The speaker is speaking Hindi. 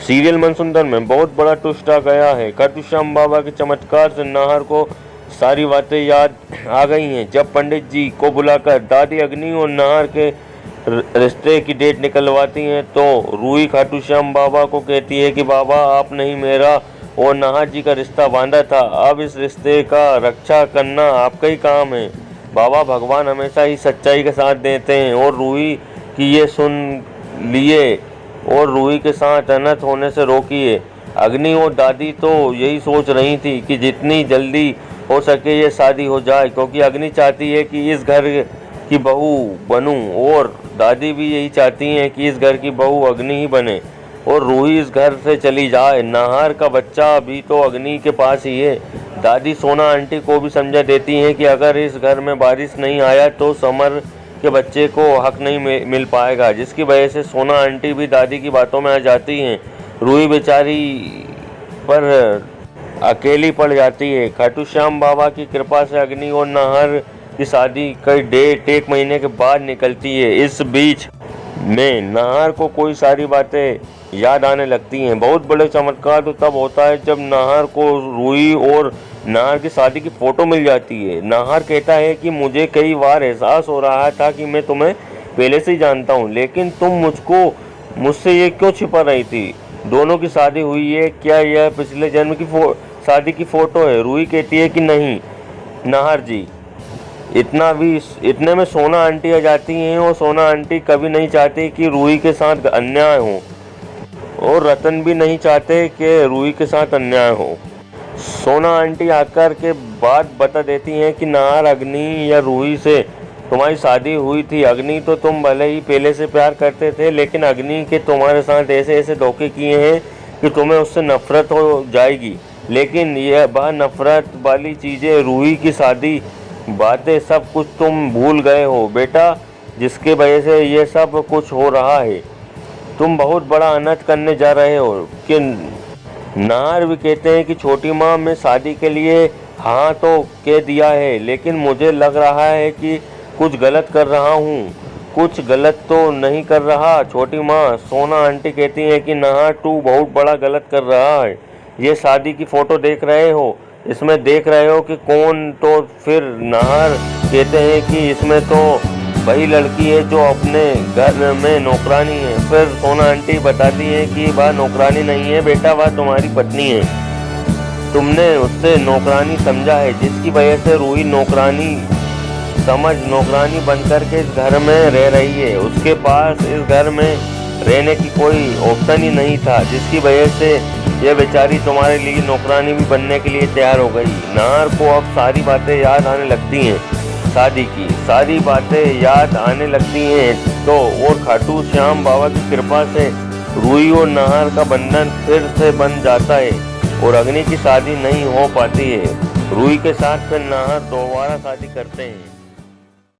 सीरियल मनसुंदर में बहुत बड़ा ट्विस्ट आ गया है। खाटू श्याम बाबा के चमत्कार से नाहर को सारी बातें याद आ गई हैं। जब पंडित जी को बुलाकर दादी अग्नि और नाहर के रिश्ते की डेट निकलवाती हैं तो रूही खाटू श्याम बाबा को कहती है कि बाबा आप नहीं, मेरा और नाहर जी का रिश्ता बांधा था, अब इस रिश्ते का रक्षा करना आपका ही काम है। बाबा भगवान हमेशा ही सच्चाई का साथ देते हैं और रूही की ये सुन लिए और रूही के साथ अनर्थ होने से रोकिए। अग्नि और दादी तो यही सोच रही थी कि जितनी जल्दी हो सके ये शादी हो जाए, क्योंकि अग्नि चाहती है कि इस घर की बहू बनूं और दादी भी यही चाहती हैं कि इस घर की बहू अग्नि ही बने और रूही इस घर से चली जाए। नाहर का बच्चा भी तो अग्नि के पास ही है। दादी सोना आंटी को भी समझा देती हैं कि अगर इस घर में बारिश नहीं आया तो समर के बच्चे को हक नहीं मिल पाएगा, जिसकी वजह से सोना आंटी भी दादी की बातों में आ जाती हैं। रूही बेचारी पर अकेली पड़ जाती है। खाटू श्याम बाबा की कृपा से अग्नि और नाहर की शादी कई डेट 1 महीने के बाद निकलती है। इस बीच में नाहर को कोई सारी बातें याद आने लगती हैं। बहुत बड़े चमत्कार तो तब होता है जब नाहर को रूही और नाहर की शादी की फ़ोटो मिल जाती है। नाहर कहता है कि मुझे कई बार एहसास हो रहा था कि मैं तुम्हें पहले से ही जानता हूँ, लेकिन तुम मुझसे ये क्यों छिपा रही थी? दोनों की शादी हुई है, क्या यह पिछले जन्म की शादी की फ़ोटो है? रूही कहती है कि नहीं नाहर जी। इतने में सोना आंटी आ जाती हैं और सोना आंटी कभी नहीं चाहती कि रूही के साथ अन्याय हो और रतन भी नहीं चाहते कि रूही के साथ अन्याय हो। सोना आंटी आकर के बात बता देती हैं कि नाहर अग्नि या रूही से तुम्हारी शादी हुई थी। अग्नि तो तुम भले ही पहले से प्यार करते थे, लेकिन अग्नि के तुम्हारे साथ ऐसे धोखे किए हैं कि तुम्हें उससे नफरत हो जाएगी। लेकिन यह वह नफरत वाली चीज़ें, रूही की शादी, बातें, सब कुछ तुम भूल गए हो बेटा, जिसके वजह से ये सब कुछ हो रहा है। तुम बहुत बड़ा अनर्थ करने जा रहे हो। कि नाहर भी कहते हैं कि छोटी माँ, मैं शादी के लिए हाँ तो कह दिया है, लेकिन मुझे लग रहा है कि कुछ गलत कर रहा हूँ। कुछ गलत तो नहीं कर रहा छोटी माँ। सोना आंटी कहती हैं कि नाहर तू बहुत बड़ा गलत कर रहा है। ये शादी की फ़ोटो देख रहे हो, इसमें देख रहे हो कि कौन? तो फिर नाहर कहते हैं कि इसमें तो वही लड़की है जो अपने घर में नौकरानी है। फिर सोना आंटी बताती है कि वह नौकरानी नहीं है बेटा, वह तुम्हारी पत्नी है। तुमने उससे नौकरानी समझा है, जिसकी वजह से रूही नौकरानी बनकर के इस घर में रह रही है। उसके पास इस घर में रहने की कोई ऑप्शन ही नहीं था, जिसकी वजह से यह बेचारी तुम्हारे लिए नौकरानी भी बनने के लिए तैयार हो गई। नाहर को अब सारी बातें याद आने लगती हैं, शादी की सारी बातें याद आने लगती हैं तो और खाटू श्याम बाबा की कृपा से रूही और नाहर का बंधन फिर से बन जाता है और अग्नि की शादी नहीं हो पाती है। रूही के साथ फिर नाहर दोबारा शादी करते हैं।